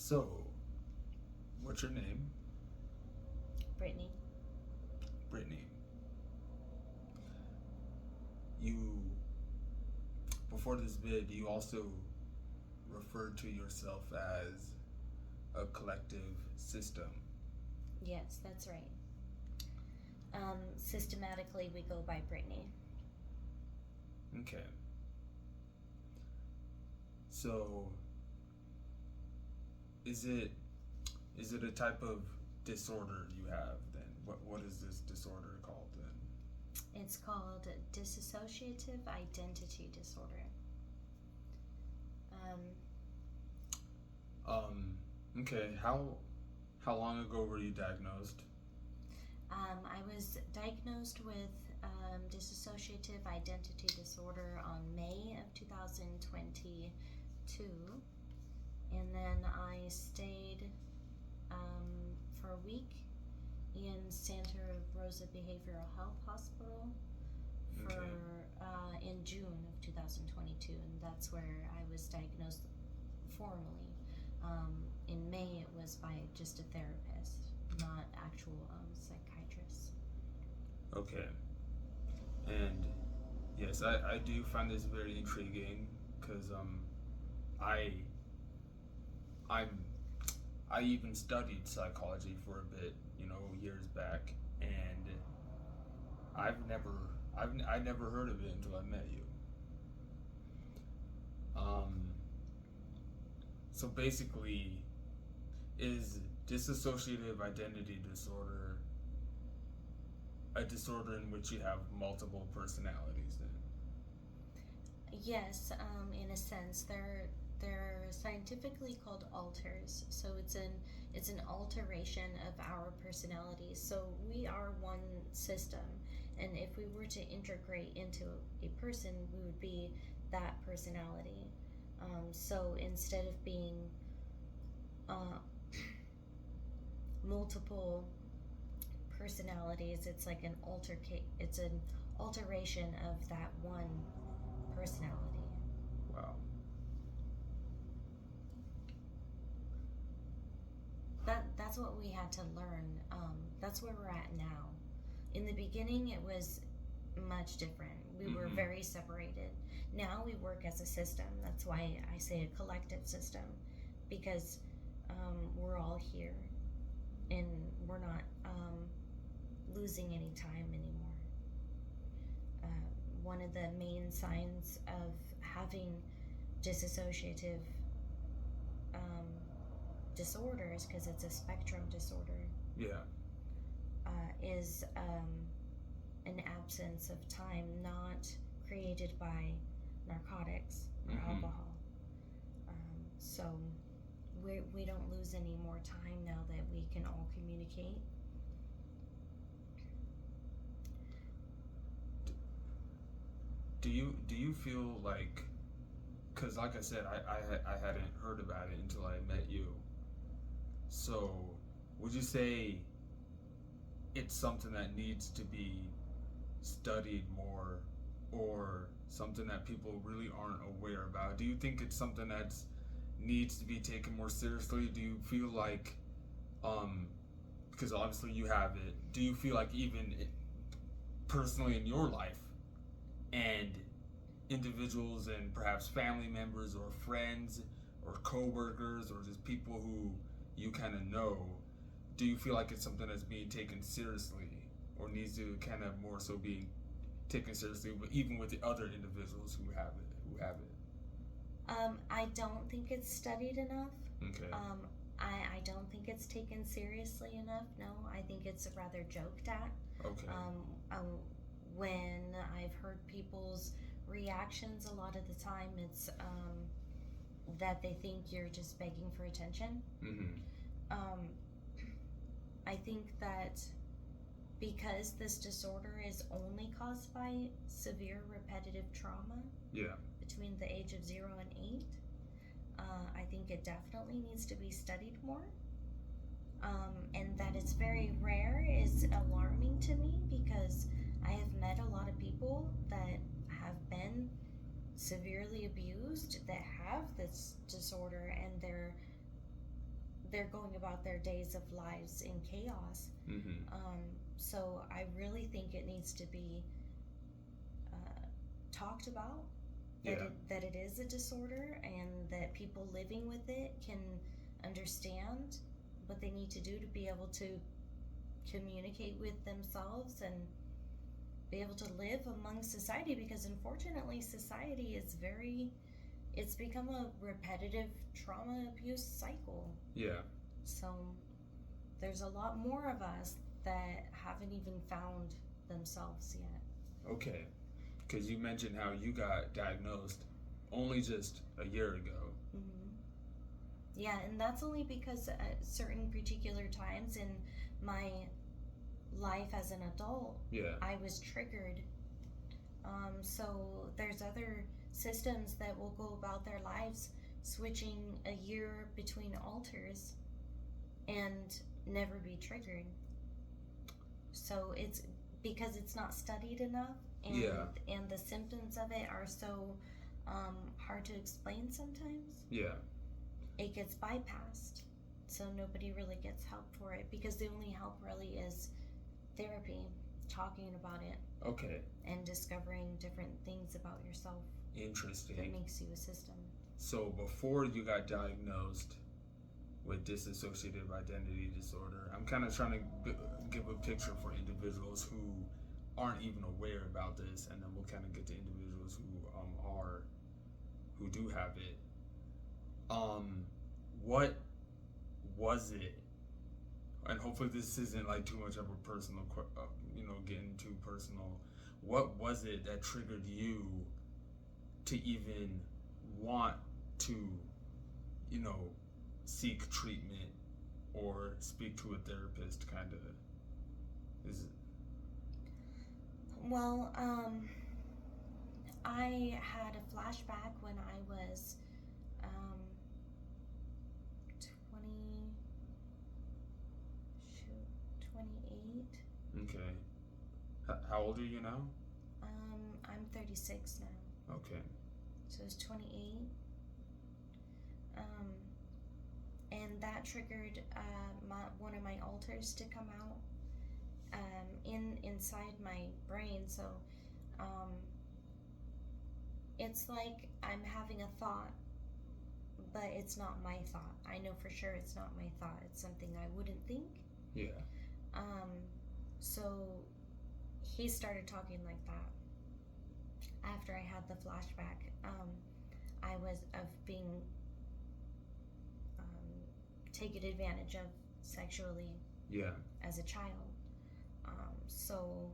So, what's your name? Brittany. Brittany. You, before this vid, you also referred to yourself as a collective system. Yes, that's right. Systematically, we go by Brittany. Okay. So, is it a type of disorder you have then? What is this disorder called then? It's called dissociative identity disorder. Um, Okay. How long ago were you diagnosed? I was diagnosed with dissociative identity disorder on May of 2022, and then I stayed for a week in Santa Rosa Behavioral Health Hospital for Okay. in June of 2022, and that's where I was diagnosed formally. In May, it was by just a therapist, not actual psychiatrist. Okay. And yes, I do find this very intriguing because I I'm I even studied psychology for a bit, years back, and I've never I never heard of it until I met you. Um, so basically, is dissociative identity disorder a disorder in which you have multiple personalities? Then. Yes, in a sense, they're scientifically called alters. So it's an alteration of our personalities. So we are one system, and if we were to integrate into a person, we would be that personality. So instead of being uh, multiple personalities, it's an alteration of that one personality. Wow. That's what we had to learn. That's where we're at now. In the beginning, it was much different. We were very separated. Now we work as a system. That's why I say a collective system, because we're all here and we're not losing any time anymore. One of the main signs of having dissociative um, disorders, because it's a spectrum disorder, Yeah. is an absence of time not created by narcotics or alcohol. So we don't lose any more time now that we can all communicate. Do you feel like, because like I said, I hadn't heard about it until I met you. So would you say it's something that needs to be studied more, or something that people really aren't aware about? Do you think it's something that needs to be taken more seriously? Do you feel like, um, because obviously you have it, do you feel like even personally in your life and individuals and perhaps family members or friends or co-workers or just people who you kind of know, do you feel like it's something that's being taken seriously or needs to kind of more so be taken seriously, but even with the other individuals who have it? I don't think it's studied enough. Okay. I don't think it's taken seriously enough. No, I think it's rather joked at. Okay. When I've heard people's reactions, a lot of the time it's that they think you're just begging for attention. Um, I think that because this disorder is only caused by severe repetitive trauma, Yeah. between the age of 0 and 8, I think it definitely needs to be studied more. And that it's very rare is alarming to me, because I have met a lot of people that have been severely abused that have this disorder, and they're going about their days of lives in chaos. So I really think it needs to be talked about, that it is a disorder, and that people living with it can understand what they need to do to be able to communicate with themselves and be able to live among society, because unfortunately society is it's become a repetitive trauma abuse cycle. So there's a lot more of us that haven't even found themselves yet. Okay, because you mentioned how you got diagnosed only just a year ago. Yeah, and that's only because at certain particular times in my life as an adult, I was triggered. So there's other systems that will go about their lives switching a year between alters and never be triggered. So it's because it's not studied enough, and the symptoms of it are so hard to explain sometimes. It gets bypassed, so nobody really gets help for it, because the only help really is therapy, talking about it, and discovering different things about yourself. Interesting. That makes you a system. So before you got diagnosed with dissociative identity disorder, I'm kind of trying to give a picture for individuals who aren't even aware about this, and then we'll kind of get to individuals who do have it. What was it? And hopefully this isn't like too much of a personal, getting too personal. What was it that triggered you to even want to, seek treatment or speak to a therapist, kind of? Is it? Well, I had a flashback when I was 28. Okay. How old are you now? I'm 36 now. Okay. So I was 28. And that triggered one of my alters to come out inside my brain. So it's like I'm having a thought, but it's not my thought. I know for sure it's not my thought. It's something I wouldn't think. So he started talking like that after I had the flashback. I was being taken advantage of sexually as a child. So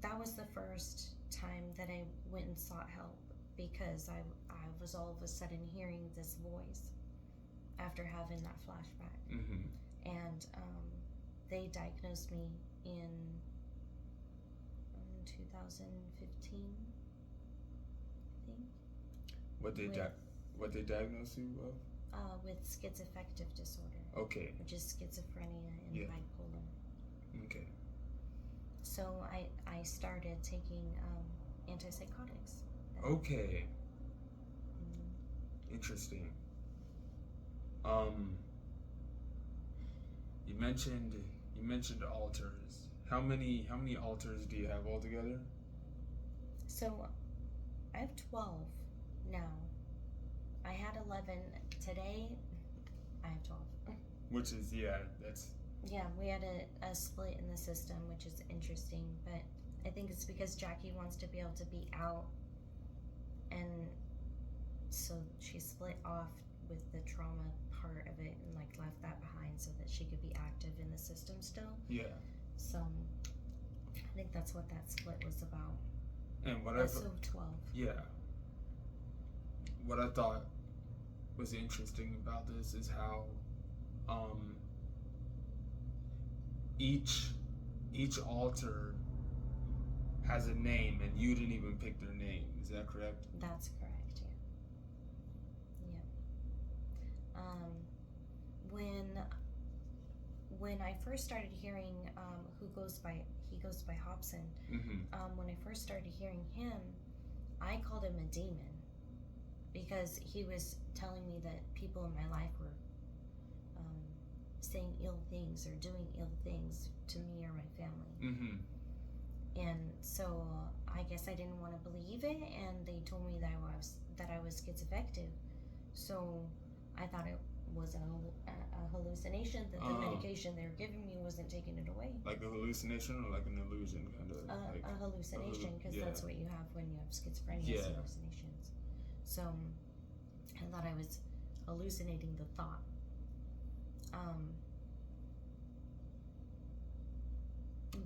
that was the first time that I went and sought help, because I was all of a sudden hearing this voice after having that flashback. And they diagnosed me in 2015, I think. What they diagnosed you of? With schizoaffective disorder. Okay. Which is schizophrenia and bipolar. Okay. So I started taking antipsychotics. Okay. Interesting. You mentioned alters. How many alters do you have altogether? So I have 12 now. I had 11 today. I have 12. Which is that's. Yeah, we had a split in the system, which is interesting, but I think it's because Jackie wants to be able to be out, and so she split off with the trauma part of it and left that behind so that she could be active in the system still. So I think that's what that split was about. And what so 12. What I thought was interesting about this is how each alter has a name, and you didn't even pick their name. Is that correct? That's correct. When I first started hearing he goes by Hobson. When I first started hearing him, I called him a demon, because he was telling me that people in my life were saying ill things or doing ill things to me or my family. Mm-hmm. And so I guess I didn't want to believe it, and they told me that I was schizoaffective. So I thought it was a hallucination, that the medication they were giving me wasn't taking it away. Like a hallucination or like an illusion, kind of? A hallucination, because that's what you have when you have schizophrenia, is hallucinations. So I thought I was hallucinating the thought.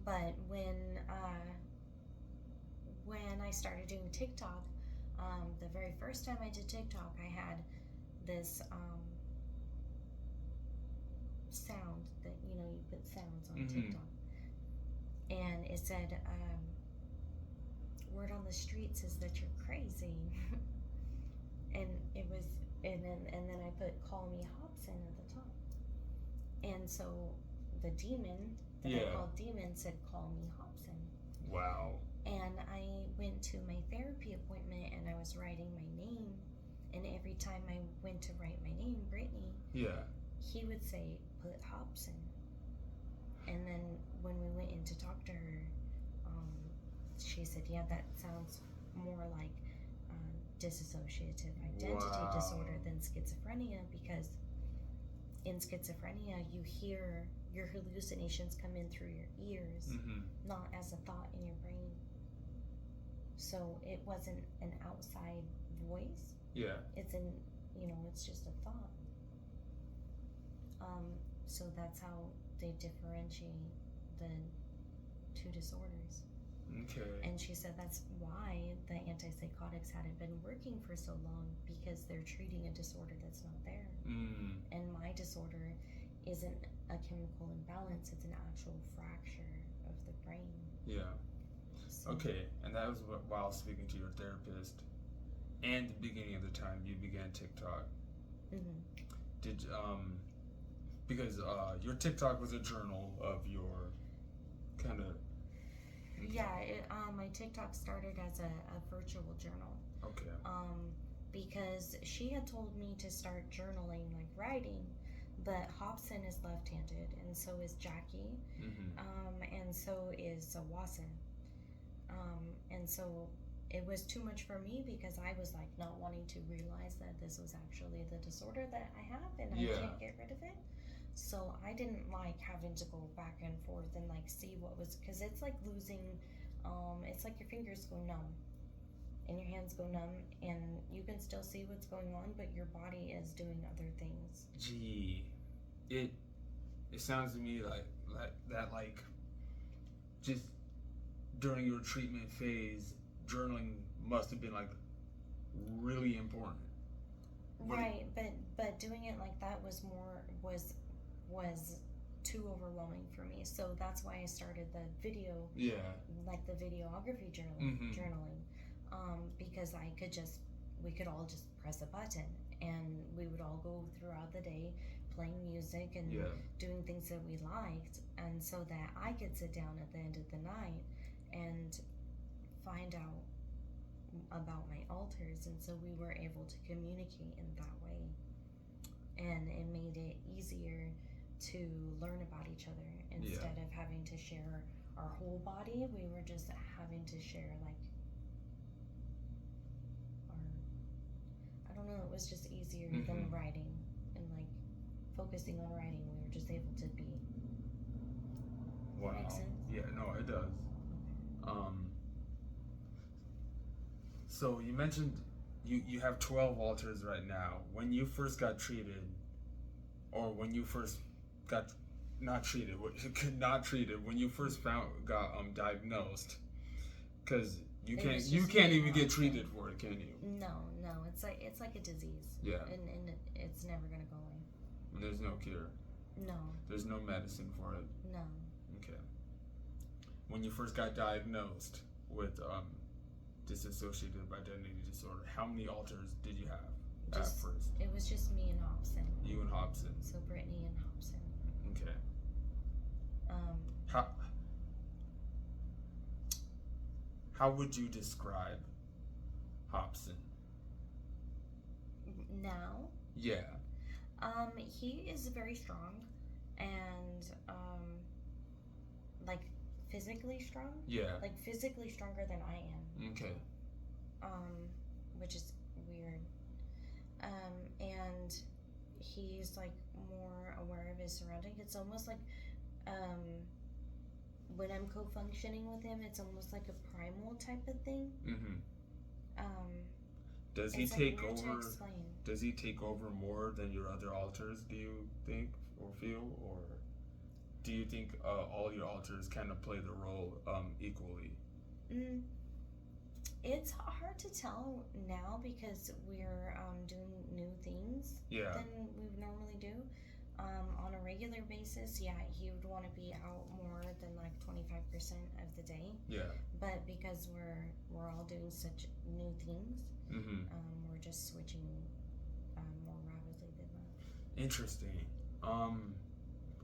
But when I started doing TikTok, the very first time I did TikTok, I had this sound that, you know, you put sounds on TikTok, and it said, word on the streets is that you're crazy. And it was, and then I put call me Hobson at the top, and so the demon that I called demon said call me Hobson. Wow. And I went to my therapy appointment, and I was writing my name, and every time I went to write my name, Brittany, he would say, put Hobson. And then when we went in to talk to her, she said, yeah, that sounds more like dissociative identity disorder than schizophrenia, because in schizophrenia, you hear your hallucinations come in through your ears, not as a thought in your brain. So it wasn't an outside voice. Yeah. It's it's just a thought. So that's how they differentiate the two disorders. Okay. And she said that's why the antipsychotics hadn't been working for so long, because they're treating a disorder that's not there. And my disorder isn't a chemical imbalance, it's an actual fracture of the brain. Yeah. So. Okay, and that was while speaking to your therapist, and the beginning of the time you began TikTok. Did because your TikTok was a journal of your kind of. Yeah, my TikTok started as a virtual journal. Okay. Because she had told me to start journaling, like writing, but Hobson is left-handed, and so is Jackie, and so is Watson. And so it was too much for me, because I was like not wanting to realize that this was actually the disorder that I have, and I can't get rid of it. So I didn't like having to go back and forth and like see what was, because it's like losing, it's like your fingers go numb and your hands go numb, and you can still see what's going on, but your body is doing other things. Gee, it sounds to me like that, like just during your treatment phase, journaling must have been like really important. Right, but doing it like that was too overwhelming for me. So that's why I started the video, like the videography journaling, because we could all just press a button, and we would all go throughout the day playing music and doing things that we liked, and so that I could sit down at the end of the night and find out about my alters, and so we were able to communicate in that way, and it made it easier to learn about each other instead of having to share our whole body. We were just having to share like I don't know, it was just easier than writing, and like focusing on writing, we were just able to be. Wow. Makes sense? Yeah, no, it does. So you mentioned you have 12 alters right now. When you first got treated, or when you first got not treated, when you first got diagnosed, because you can't even get treated for it, can you? No, it's like a disease. Yeah. And it's never gonna go away. And there's no cure. No. There's no medicine for it. No. Okay. When you first got diagnosed with dissociative identity disorder, how many alters did you have at first? It was just me and Hobson. You and Hobson. So Brittany and Hobson. Okay. How would you describe Hobson? Now? Yeah. He is very strong, and like physically strong. Yeah. Like physically stronger than I am. Okay. Which is weird. And he's like more aware of his surroundings. It's almost like when I'm co-functioning with him, it's almost like a primal type of thing. Does he it's take like weird to over? explain. Does he take over more than your other alters? Do you think or feel, or do you think all your alters kind of play the role equally? It's hard to tell now because we're doing new things than we normally do. On a regular basis, yeah, he would want to be out more than like 25% of the day. Yeah. But because we're all doing such new things, we're just switching more rapidly than that. Interesting.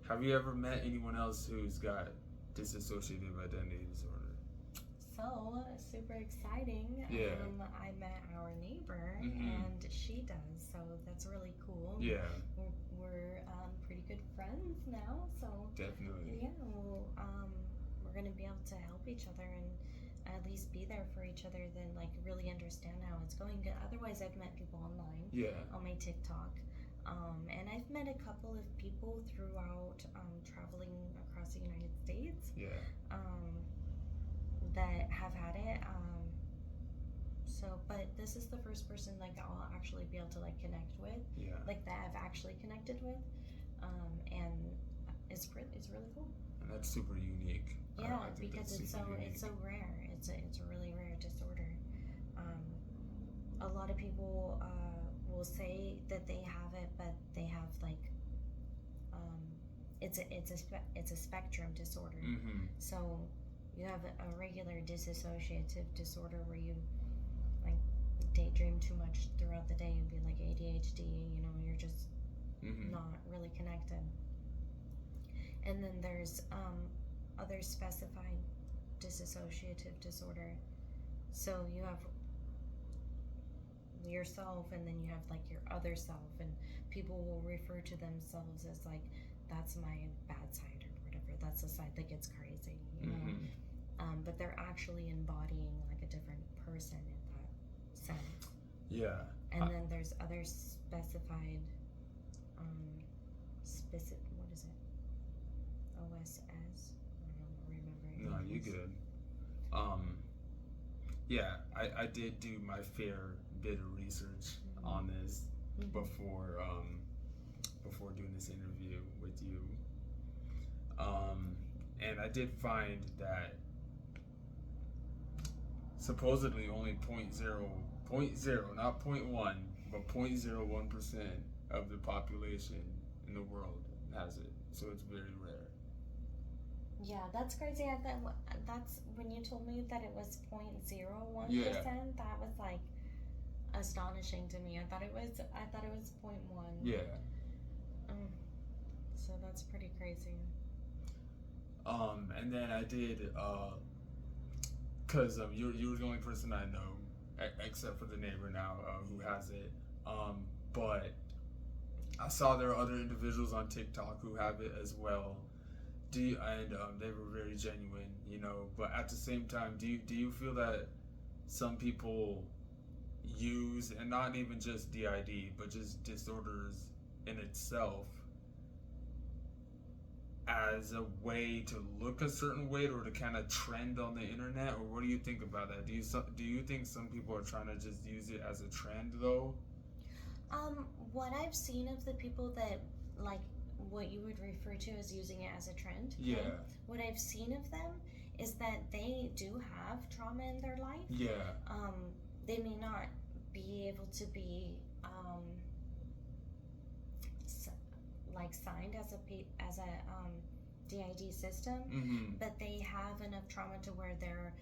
Have you ever met anyone else who's got dissociative identity disorder? So, super exciting. Yeah. I met our neighbor, and she does, so that's really cool. Yeah. We're pretty good friends now, so definitely. Yeah, well, we're gonna be able to help each other and at least be there for each other, then like really understand how it's going. Otherwise, I've met people online. Yeah. On my TikTok. And I've met a couple of people throughout traveling across the United States. Yeah. That have had it. But this is the first person like I'll actually be able to like connect with. Yeah. Like that I've actually connected with. And it's really cool. And that's super unique. Yeah, I think because it's so rare. It's a really rare disorder. A lot of people will say that they have it, but they have like it's a spectrum disorder. So you have a regular dissociative disorder where you like daydream too much throughout the day and be like ADHD. You know, you're just not really connected. And then there's other specified dissociative disorder. So you have yourself, and then you have like your other self, and people will refer to themselves as like, that's my bad side or whatever. That's the side that gets crazy, you know. But they're actually embodying like a different person in that sense. Yeah. And then there's other specified, what is it? OSS? I don't remember. No, you good. Yeah, I did do my fair bit of research on this before doing this interview with you. And I did find that supposedly only 0.0, not 0.1, but 0.01% of the population in the world has it. So it's very rare. Yeah, that's crazy. I thought that's when you told me that it was 0.01%. Yeah. That was like astonishing to me. I thought it was 0.1. Yeah. So that's pretty crazy. And then I did, cause you were the only person I know, except for the neighbor now, who has it. But I saw there are other individuals on TikTok who have it as well. They were very genuine, you know. But at the same time, do you feel that some people use, and not even just DID, but just disorders in itself, as a way to look a certain way or to kind of trend on the internet? Or what do you think about that? Do you think some people are trying to just use it as a trend though? What I've seen of the people that like what you would refer to as using it as a trend. Yeah. Okay? What I've seen of them is that they do have trauma in their life. Yeah. They may not be able to be like signed as a DID system, but they have enough trauma to where they're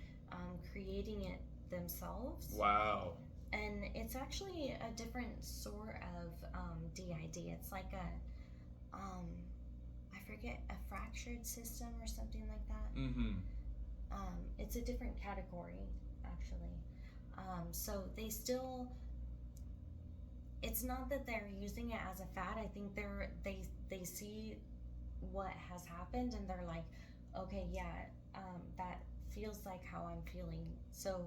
creating it themselves. Wow. And it's actually a different sort of DID. It's like I forget, a fractured system or something like that. It's a different category, actually. So they still, it's not that they're using it as a fad. I think they see what has happened, and they're like, okay, yeah, that feels like how I'm feeling. So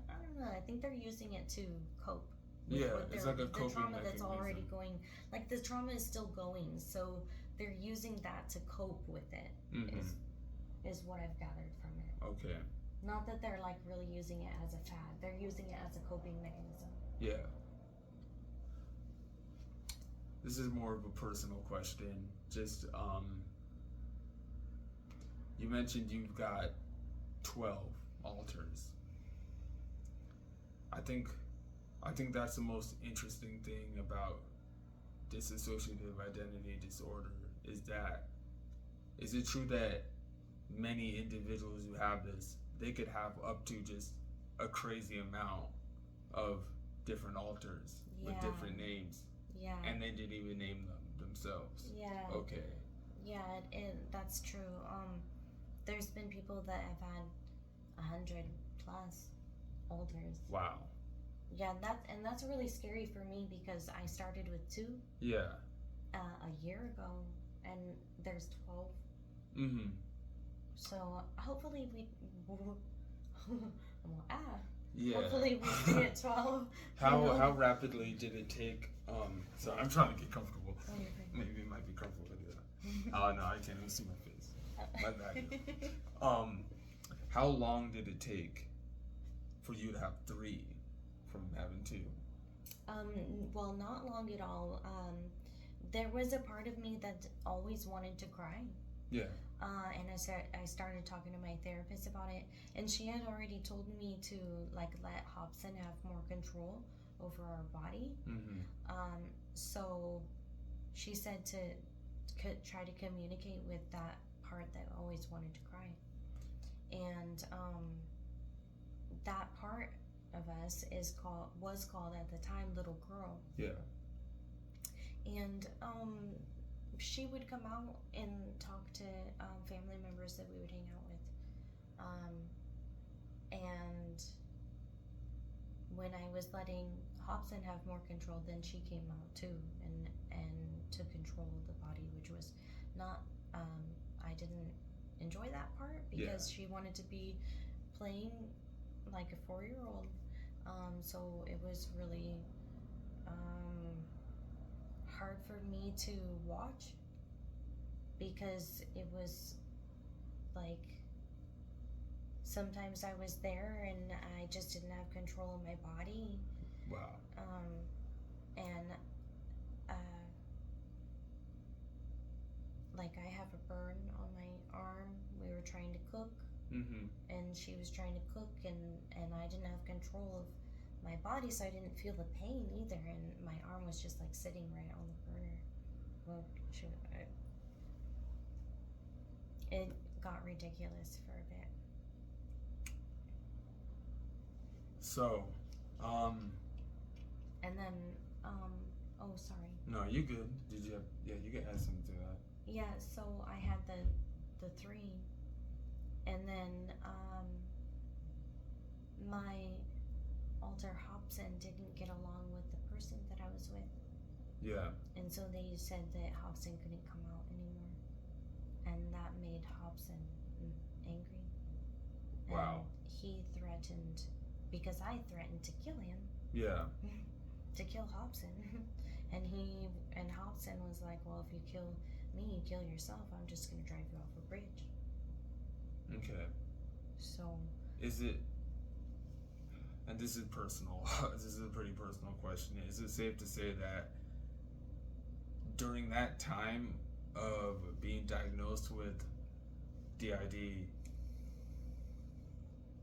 I don't know. I think they're using it to cope. Yeah, it's like a coping the trauma that's mechanism. already going. Like the trauma is still going, so they're using that to cope with it. Is what I've gathered from it. Okay. Not that they're like really using it as a fad. They're using it as a coping mechanism. Yeah. This is more of a personal question. Just you mentioned you've got 12 alters. I think that's the most interesting thing about dissociative identity disorder is it true that many individuals who have this, they could have up to just a crazy amount of different alters with different names. Yeah. And they didn't even name them themselves. Yeah. Okay. Yeah, that's true. There's been people that have had 100 plus alters. Wow. Yeah, that's really scary for me because I started with 2. Yeah. A year ago, and there's 12. Mm-hmm. So hopefully we. Yeah. Hopefully we see at 12. How rapidly did it take? So I'm trying to get comfortable. Oh, Maybe it might be comfortable to do that. Oh no, I can't even see my face. My bad. How long did it take for you to have 3 from having 2? Well, not long at all. There was a part of me that always wanted to cry. Yeah. And I started talking to my therapist about it, and she had already told me to like let Hobson have more control over our body. So she said to try to communicate with that part that always wanted to cry, and that part of us was called at the time little girl. Yeah. And she would come out and talk to family members that we would hang out with. And when I was letting Hobson have more control, then she came out too and took control of the body, which was not, I didn't enjoy that part because she wanted to be playing like a 4-year-old. So it was really hard for me to watch because it was like sometimes I was there and I just didn't have control of my body. Wow. And like I have a burn on my arm. We were trying to cook, and she was trying to cook, and I didn't have control of my body, so I didn't feel the pain either, and my arm was just like sitting right on the burner. Well, it got ridiculous for a bit. So, and then, oh, sorry. No, you good. Did you have, you can add something to that. Yeah, so I had the 3, and then, my alter Hobson didn't get along with the person that I was with. Yeah. And so they said that Hobson couldn't come out anymore. And that made Hobson angry. Wow. And he threatened, because I threatened to kill him. Yeah. To kill Hobson. And Hobson was like, well, if you kill me, you kill yourself. I'm just going to drive you off a bridge. Okay. So. Is it, and this is personal, this is a pretty personal question, is it safe to say that during that time of being diagnosed with DID,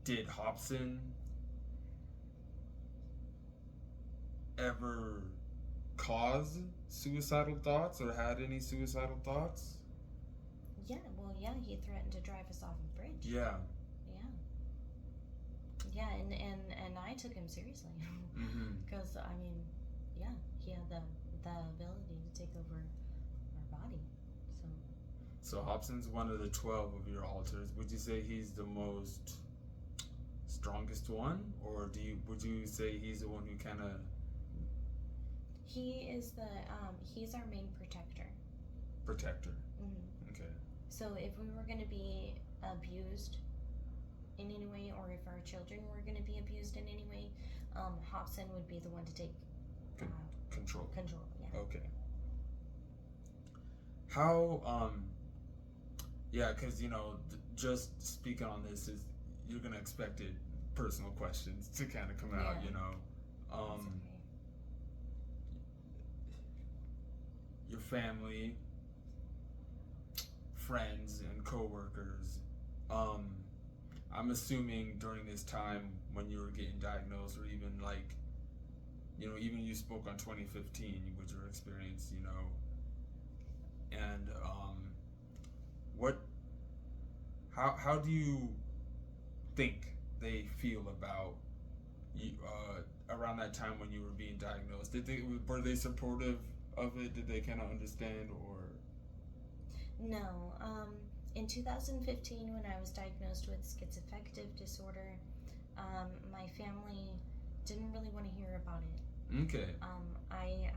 did Hobson ever cause suicidal thoughts or had any suicidal thoughts? Yeah, well, yeah, he threatened to drive us off a bridge. Yeah. Yeah, and I took him seriously. Because, I mean, yeah, he had the ability to take over our body. So Hobson's one of the 12 of your alters. Would you say he's the most strongest one? Or would you say he's the one who kind of... He is he's our main protector. Protector. Mm-hmm. Okay. So if we were going to be abused in any way, or if our children were going to be abused in any way, Hobson would be the one to take Control. Control, yeah. Okay. How yeah, because just speaking on this is you're gonna expect it personal questions to kind of come out. Yeah. Um, That's okay. your family, friends, and coworkers. I'm assuming during this time when you were getting diagnosed, or even like, even you spoke on 2015 with your experience, and what, how do you think they feel about you around that time when you were being diagnosed? Were they supportive of it? Did they kind of understand, or? No. In 2015, when I was diagnosed with schizoaffective disorder, my family didn't really want to hear about it. Okay. I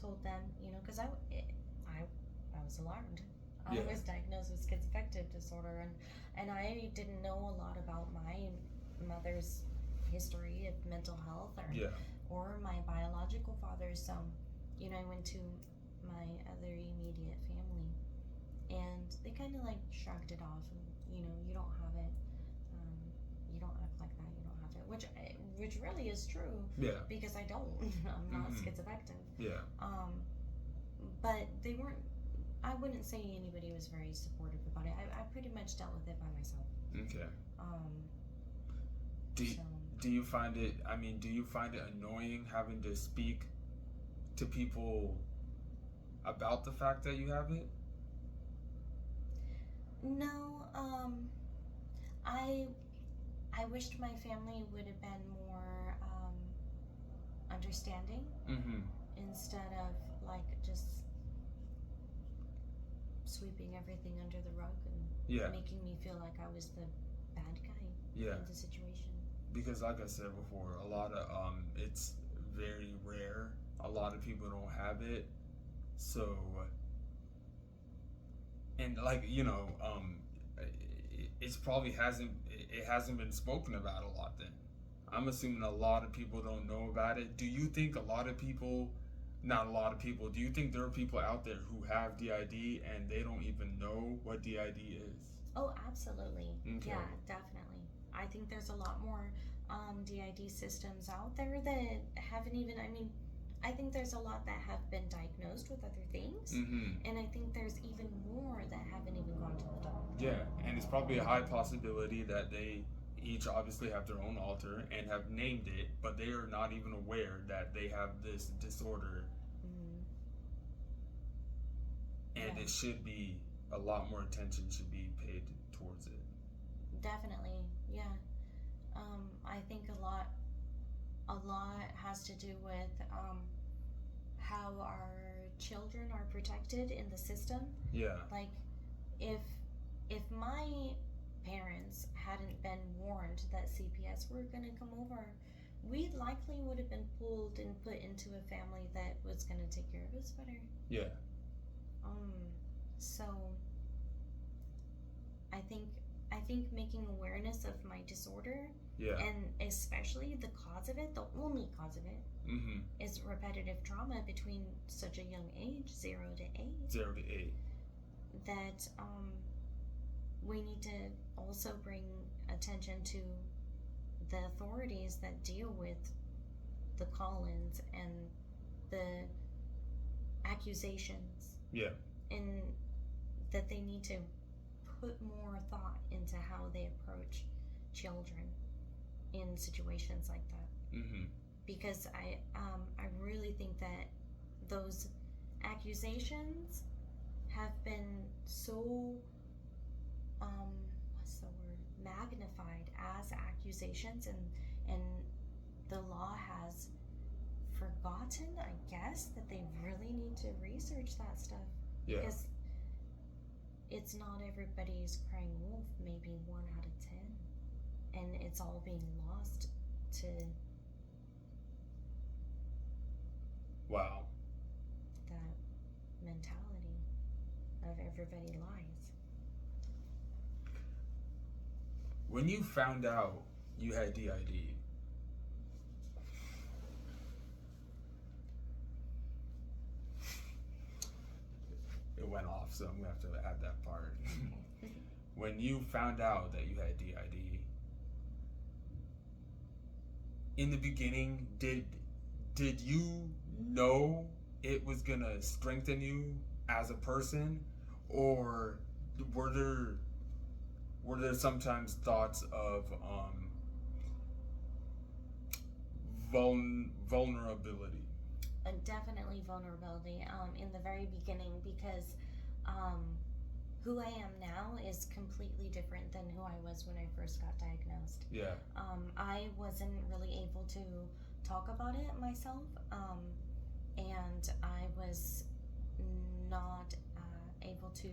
told them, because I was alarmed. I Yeah. was diagnosed with schizoaffective disorder, and I didn't know a lot about my mother's history of mental health, or my biological father's. So, I went to my other immediate family, and they kind of like shrugged it off, and you don't have it, you don't act like that, you don't have it, which really is true. Yeah. Because I don't. I'm not schizoaffective. Yeah. But they weren't. I wouldn't say anybody was very supportive about it. I pretty much dealt with it by myself. Okay. So. Do you find it? I mean, do you find it annoying having to speak to people about the fact that you have it? No. I wished my family would have been more understanding, instead of like just sweeping everything under the rug and making me feel like I was the bad guy in the situation. Because like I said before, a lot of it's very rare. A lot of people don't have it. So, and like, it's probably hasn't been spoken about a lot then. I'm assuming a lot of people don't know about it. Do you think not a lot of people, do you think there are people out there who have DID and they don't even know what DID is? Oh, absolutely. Okay. Yeah, definitely. I think there's a lot more DID systems out there that haven't even, I think there's a lot that have been diagnosed with other things, and I think there's even more that haven't even gone to the doctor. Yeah, and it's probably a high possibility that they each obviously have their own alter and have named it, but they are not even aware that they have this disorder. And it should be, a lot more attention should be paid towards it. Definitely, yeah. I think a lot has to do with how our children are protected in the system. Yeah. Like, if my parents hadn't been warned that CPS were going to come over, we likely would have been pulled and put into a family that was going to take care of us better. Yeah. So I think making awareness of my disorder, and especially the cause of it, the only cause of it, is repetitive trauma between such a young age, 0 to 8. 0 to 8. That we need to also bring attention to the authorities that deal with the call-ins and the accusations. Yeah. And that they need to put more thought into how they approach children in situations like that. Because I really think that those accusations have been so magnified as accusations, and the law has forgotten, I guess, that they really need to research that stuff. Yeah. Because it's not everybody's crying wolf, maybe 1 out of 10, and it's all being lost to wow, that mentality. of everybody lies. When you found out you had DID, it went off, so I'm gonna have to add that part. When you found out that you had DID, in the beginning, did you know it was gonna strengthen you as a person, or were there sometimes thoughts of vulnerability? Definitely vulnerability in the very beginning, because who I am now is completely different than who I was when I first got diagnosed. Yeah. I wasn't really able to talk about it myself, and I was not able to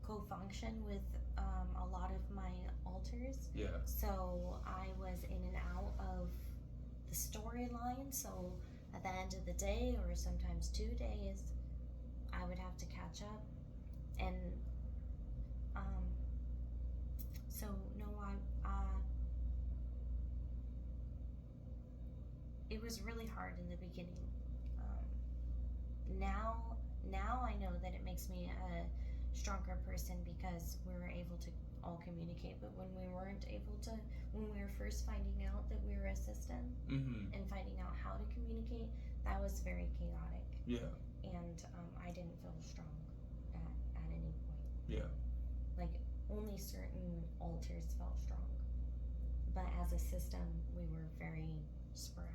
co-function with a lot of my alters. Yeah. So I was in and out of the storyline. So at the end of the day, or sometimes 2 days, I would have to catch up. And so no, it was really hard in the beginning. Now I know that it makes me a stronger person because we were able to all communicate. But when we weren't able to, when we were first finding out that we were a system and finding out how to communicate, that was very chaotic. Yeah. And I didn't feel strong at any point. Yeah. Like, only certain alters felt strong. But as a system, we were very sporadic.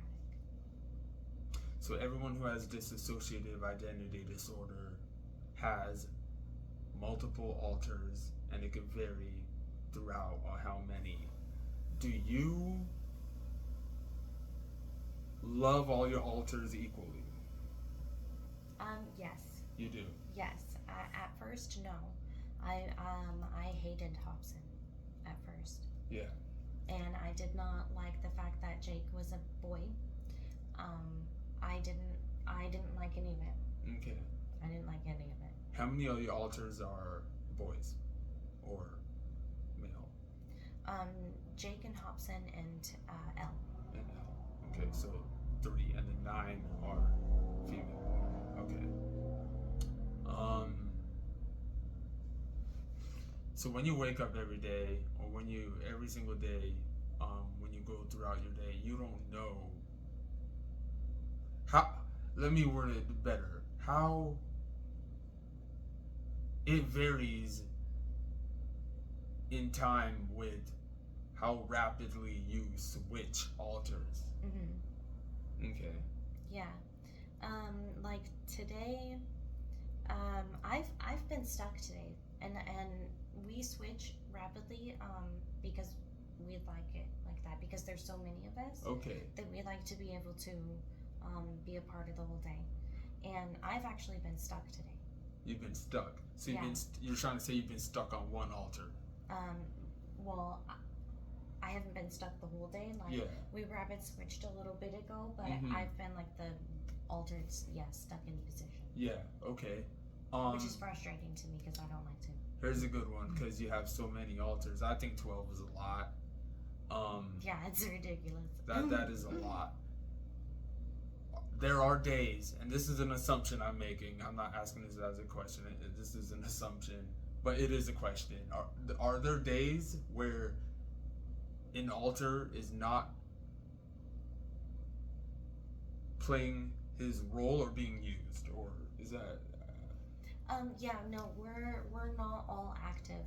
So everyone who has dissociative identity disorder has multiple alters, and it could vary throughout on how many. Do you love all your alters equally? Yes. You do? Yes. At first, no. I hated Hobson at first. Yeah. And I did not like the fact that Jake was a boy. I didn't like any of it. Okay. I didn't like any of it. How many of your alters are boys or male? Jake and Hobson and Elle. And L. Okay, so 3, and then 9 are female. Okay. So when you wake up every day, or every single day, when you go throughout your day, you don't know how. Let me word it better. How it varies in time with how rapidly you switch alters. Okay. Yeah. Like today, I've been stuck today, and we switch rapidly because we like it like that, because there's so many of us. Okay. That we like to be able to be a part of the whole day, and I've actually been stuck today. You've been stuck. So you're trying to say you've been stuck on one alter. Well, I haven't been stuck the whole day. Like, we rabbit switched a little bit ago, but I've been like the altered, stuck in position. Yeah. Okay. Which is frustrating to me because I don't like to. Here's a good one, because you have so many alters. I think 12 is a lot. Yeah, it's ridiculous. That is a lot. There are days, and this is an assumption I'm making. I'm not asking this as a question. This is an assumption, but it is a question. Are there days where an alter is not playing his role or being used, or is that? Yeah, no, we're not all active.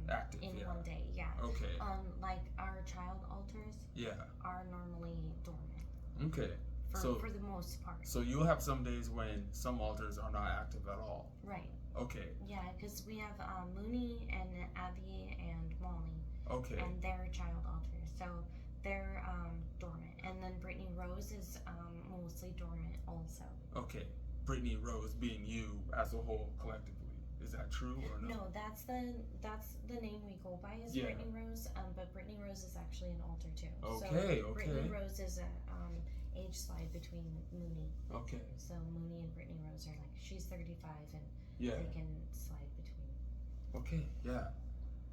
Active in one day. Yeah. Okay. Like our child alters. Yeah. Are normally dormant. Okay. For the most part. So you'll have some days when some alters are not active at all. Right. Okay. Yeah, because we have Mooney and Abby and Molly. Okay. And they're child alters, so they're dormant. And then Brittany Rose is mostly dormant also. Okay. Brittany Rose being you as a whole collectively. Is that true or no? No, that's the name we go by is Brittany Rose. But Brittany Rose is actually an alter too. Okay. So Brittany Rose is a age slide between Mooney. Okay. So Mooney and Brittany Rose are like, she's 35 and Yeah. they can slide between. Okay, yeah.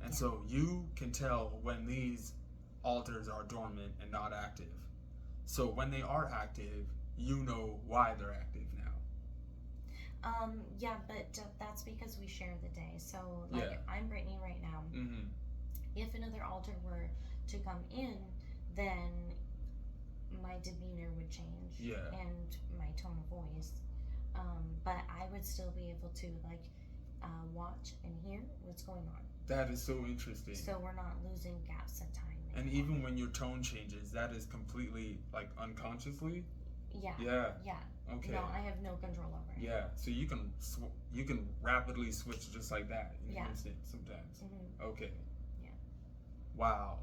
And Yeah. so you can tell when these altars are dormant and not active. So when they are active, you know why they're active now. Yeah, but that's because we share the day. So, like, Yeah. I'm Brittany right now. Mm-hmm. If another altar were to come in, then my demeanor would change. Yeah. And my tone of voice. But I would still be able to, like, watch and hear what's going on. That is so interesting. So we're not losing gaps of time. And even when your tone changes, that is completely, like, unconsciously? Yeah. Yeah. Yeah. Okay. No, I have no control over it. Yeah, so you can rapidly switch just like that in an Yeah. instant sometimes. Mm-hmm. Okay. Yeah. Wow.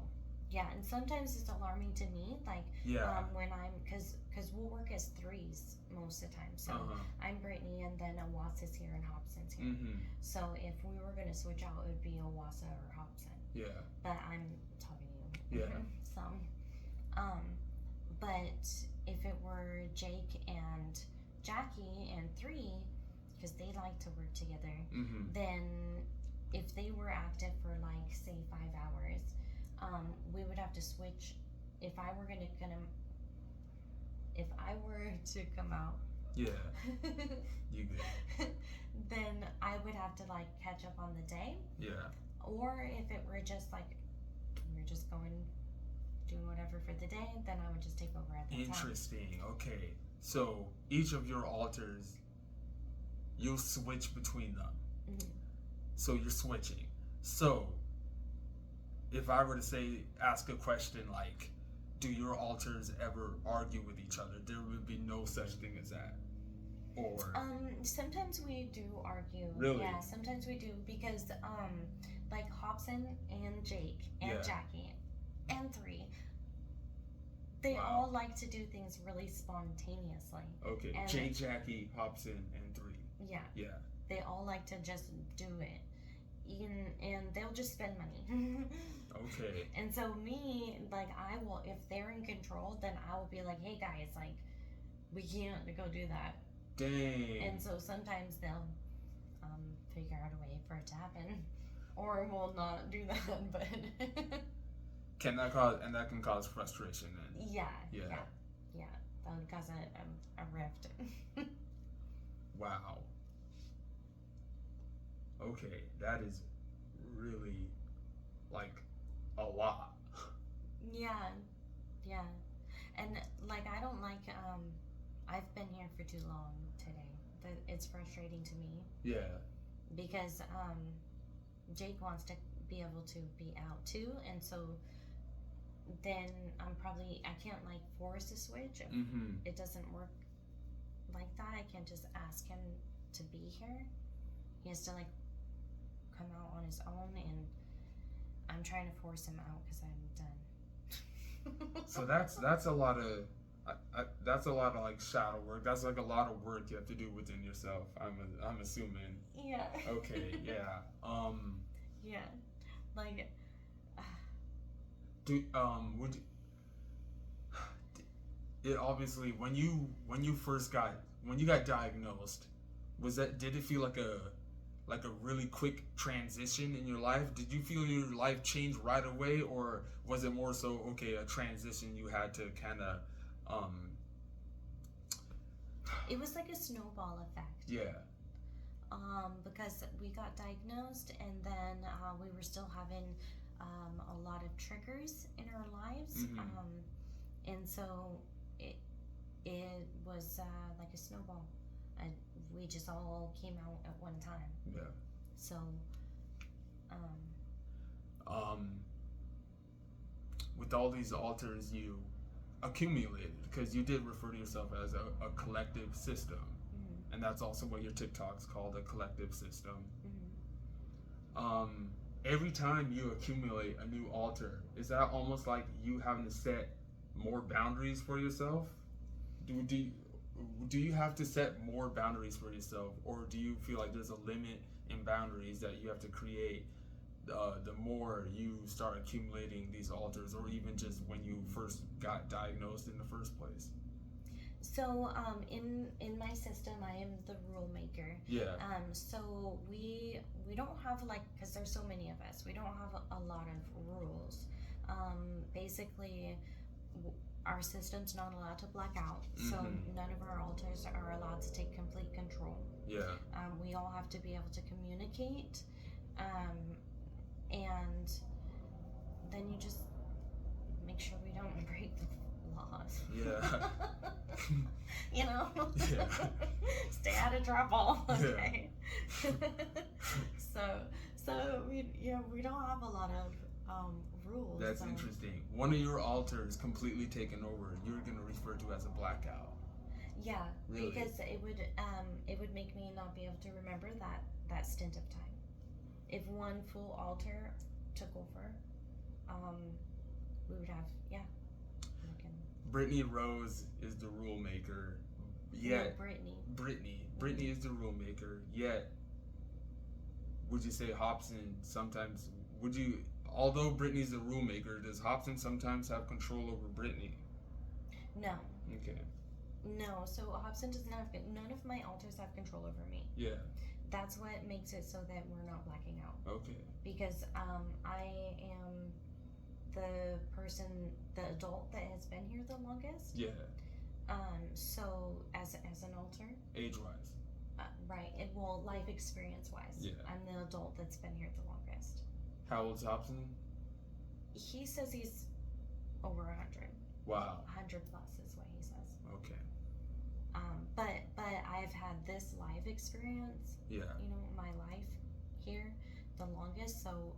Yeah, and sometimes it's alarming to me, like, Yeah. when I'm, because we'll work as threes most of the time. So I'm Brittany, and then Awasa is here and Hobson's here. Mm-hmm. So if we were going to switch out, it would be Awasa or Hobson. Yeah. But I'm talking to you. Yeah. So, but if it were Jake and Jackie and three, because they like to work together, Mm-hmm. then if they were active for, like, say 5 hours, we would have to switch. If I were to come out, Yeah. You good. then I would have to, like, catch up on the day. Yeah. Or if it were just like we're just doing whatever for the day, then I would just take over at that time. Interesting. Okay. So each of your altars, you'll switch between them. Mm-hmm. So you're switching. So if I were to ask a question like, do your altars ever argue with each other? There would be no such thing as that. Or sometimes we do argue. Really? Yeah, sometimes we do, because like Hobson and Jake and Yeah. Jackie and three, they Wow. all like to do things really spontaneously. okay, and Jake, Jackie, Hobson, and 3. Yeah, Yeah. they all like to just do it. And they'll just spend money. Okay. And so me, like, I will, if they're in control, then I will be like, hey guys, like, we can't go do that. Dang. And so sometimes they'll figure out a way for it to happen, or we'll not do that. But that can cause frustration then. yeah, Yeah. that would cause a rift. Wow. Okay, that is really, like, a lot. yeah, and, like, I don't like, I've been here for too long today. It's frustrating to me, Yeah. because Jake wants to be able to be out too, and so then I can't, like, force a switch. Mm-hmm. It doesn't work like that. I can't just ask him to be here. He has to, like, come out on his own, and I'm trying to force him out because I'm done. So that's a lot of that's a lot of, like, shadow work. That's, like, a lot of work you have to do within yourself. I'm assuming. Yeah. Okay. Yeah. Yeah. Like. Would it obviously when you got diagnosed, did it feel like a really quick transition in your life? Did you feel your life change right away, or was it more so a transition you had to kind of It was like a snowball effect. Yeah. Because we got diagnosed, and then we were still having a lot of triggers in our lives. Mm-hmm. And so it was like a snowball. We just all came out at one time. Yeah. So with all these altars you accumulated, because you did refer to yourself as a collective system, mm-hmm. and that's also what your TikTok's called, a collective system. Mm-hmm. Every time you accumulate a new altar, is that almost like you having to set more boundaries for yourself? Do you have to set more boundaries for yourself, or do you feel like there's a limit in boundaries that you have to create the more you start accumulating these altars, or even just when you first got diagnosed in the first place? So in my system, I am the rule maker. Yeah. So we don't have like, because there's so many of us, we don't have a lot of rules. Basically, our system's not allowed to black out, so none of our altars are allowed to take complete control. Yeah. We all have to be able to communicate, and then you just make sure we don't break the laws. Yeah. You know? Yeah. Stay out of trouble. Yeah. Okay. so we don't have a lot of rules. That's so. interesting. One of your altars completely taken over, you're gonna refer to as a blackout. Yeah, Really? because it would make me not be able to remember that stint of time. If one full altar took over, we would have Brittany Rose is the rule maker. Yet Brittany is the rule maker. Yet, would you say Hobson sometimes? Although Brittany's the rule maker, does Hobson sometimes have control over Brittany? No. Okay. No. So Hobson doesn't have. None of my altars have control over me. Yeah. That's what makes it so that we're not blacking out. Okay. Because I am the person, the adult that has been here the longest. Yeah. So as an altar. Age-wise. Right. Life experience-wise. Yeah. I'm the adult that's been here the longest. How old's Hobson? He says he's over 100. Wow. 100 plus is what he says. Okay. But I've had this life experience. Yeah. You know, my life here the longest. So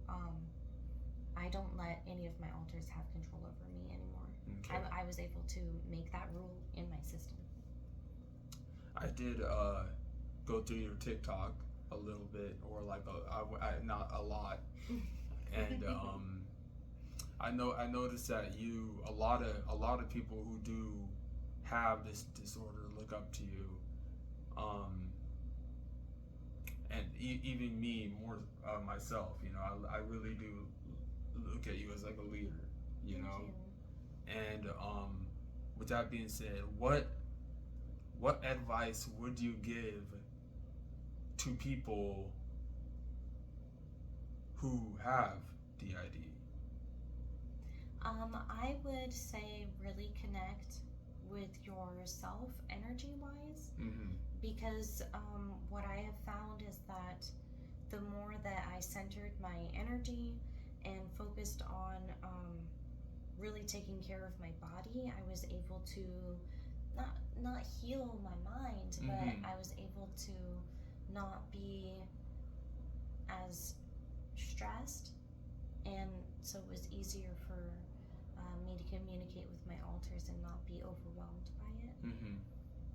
I don't let any of my altars have control over me anymore. Okay. I was able to make that rule in my system. I did go through your TikTok a little bit, or like not a lot, and I noticed that a lot of people who do have this disorder look up to you, and even me more myself. You know, I really do look at you as like a leader. You know. And with that being said, what advice would you give to people who have DID? I would say really connect with yourself energy-wise, because what I have found is that the more that I centered my energy and focused on really taking care of my body, I was able to not heal my mind, but I was able to not be as stressed, and so it was easier for me to communicate with my altars and not be overwhelmed by it.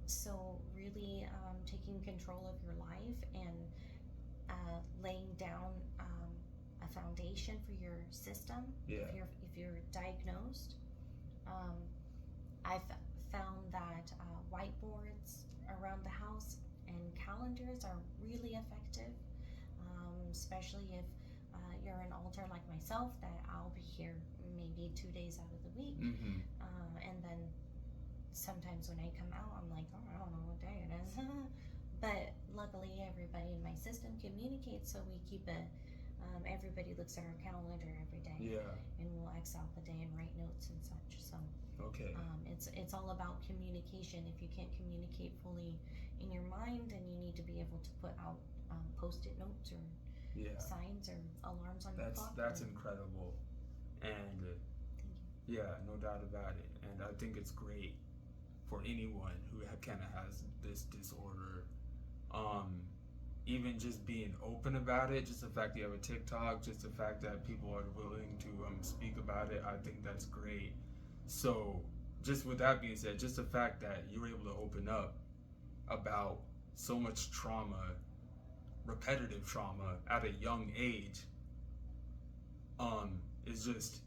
So really taking control of your life and laying down a foundation for your system. Yeah. If you're diagnosed, I've found that whiteboards around the house and calendars are really effective, especially if you're an altar like myself, that I'll be here maybe 2 days out of the week, and then sometimes when I come out, I'm like, oh, I don't know what day it is. But luckily everybody in my system communicates, so we keep it. Everybody looks at our calendar every day, and we'll X out the day and write notes and such. So okay, it's all about communication. If you can't communicate fully in your mind, then you need to be able to put out post-it notes or signs or alarms on your clock. That's incredible, and yeah, no doubt about it. And I think it's great for anyone who kind of has this disorder. Even just being open about it, just the fact that you have a TikTok, just the fact that people are willing to speak about it, I think that's great. So just with that being said, just the fact that you're able to open up about so much trauma, repetitive trauma at a young age, is just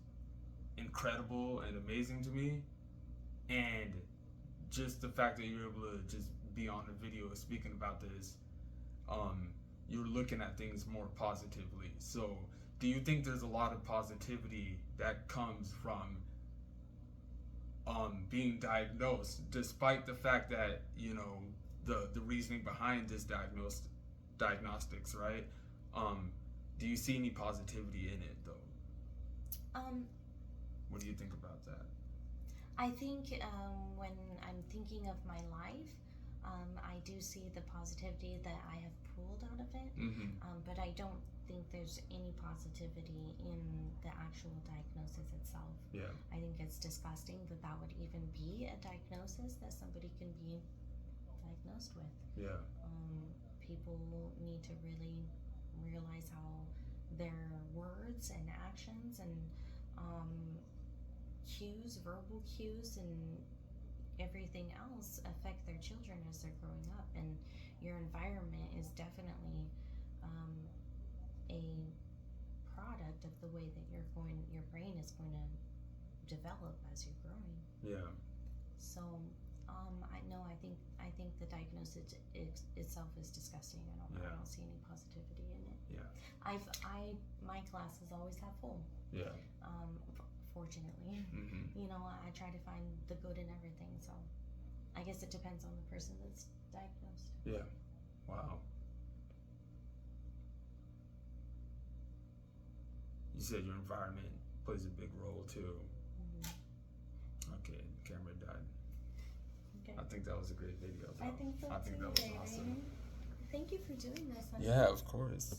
incredible and amazing to me. And just the fact that you're able to just be on a video speaking about this, you're looking at things more positively. So do you think there's a lot of positivity that comes from being diagnosed, despite the fact that, you know, the reasoning behind this diagnostics, right? Do you see any positivity in it though? What do you think about that? I think when I'm thinking of my life, I do see the positivity that I have pulled out of it, but I don't think there's any positivity in the actual diagnosis itself. Yeah. I think it's disgusting that that would even be a diagnosis that somebody can be diagnosed with. Yeah. People need to really realize how their words and actions and cues, verbal cues, and everything else affect their children as they're growing up. And your environment is definitely a product of the way that your brain is going to develop as you're growing. Yeah. So I think the diagnosis itself is disgusting. I don't see any positivity in it. Yeah. My classes always have full. Yeah. Fortunately, you know, I try to find the good in everything. So I guess it depends on the person that's diagnosed. Yeah. Wow. You said your environment plays a big role too. Okay, camera died. Okay. I think that was a great video though. I think so I think too, that was baby. awesome. Thank you for doing this. Yeah, of course.